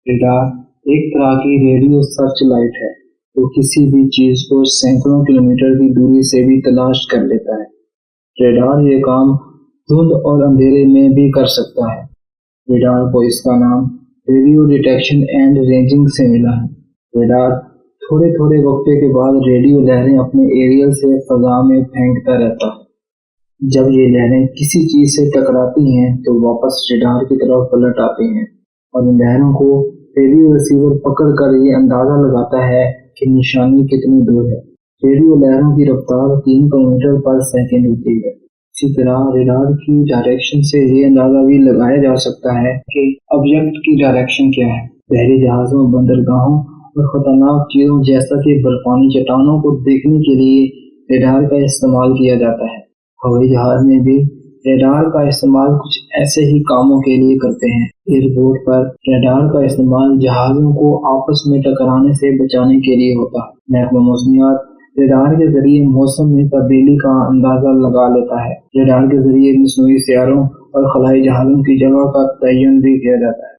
Radar एक तरह की रेडियो सर्च लाइट है जो किसी भी चीज को सैकड़ों किलोमीटर की दूरी से भी तलाश कर लेता है। रेडार ये काम धुंध और अंधेरे में भी कर सकता है। रेडार को इसका नाम रेडियो डिटेक्शन एंड रेंजिंग से मिला है। रेडार थोड़े थोड़े वक्फे के बाद रेडियो लहरें अपने एरियल से फजा में फेंकता रहता है। जब ये लहरें किसी चीज से टकराती हैं तो वापस रेडार की तरफ पलट आती हैं और इन लहरों को रेडियो रिसीवर पकड़ कर ये अंदाजा लगाता है कि निशानी कितनी दूर है। रेडियो लहरों की रफ्तार 3 किलोमीटर पर सेकंड होती है। इसी तरह रेडार की डायरेक्शन से ये अंदाजा भी लगाया जा सकता है कि ऑब्जेक्ट की डायरेक्शन क्या है। बहरी जहाजों, बंदरगाहों और खतरनाक चीजों जैसा कि बर्फानी चट्टानों को देखने के लिए रेडार का इस्तेमाल किया जाता है। हवाई जहाज में भी रेडार का इस्तेमाल कुछ ऐसे ही कामों के लिए करते हैं। एयरपोर्ट पर रेडार का इस्तेमाल जहाजों को आपस में टकराने से बचाने के लिए होता है। महकमा मौसमियात रेडार के जरिए मौसम में तब्दीली का अंदाजा लगा लेता है। रेडार के जरिए मसनूई सियारों और खलाई जहाजों की जगह का तयन भी किया जाता है।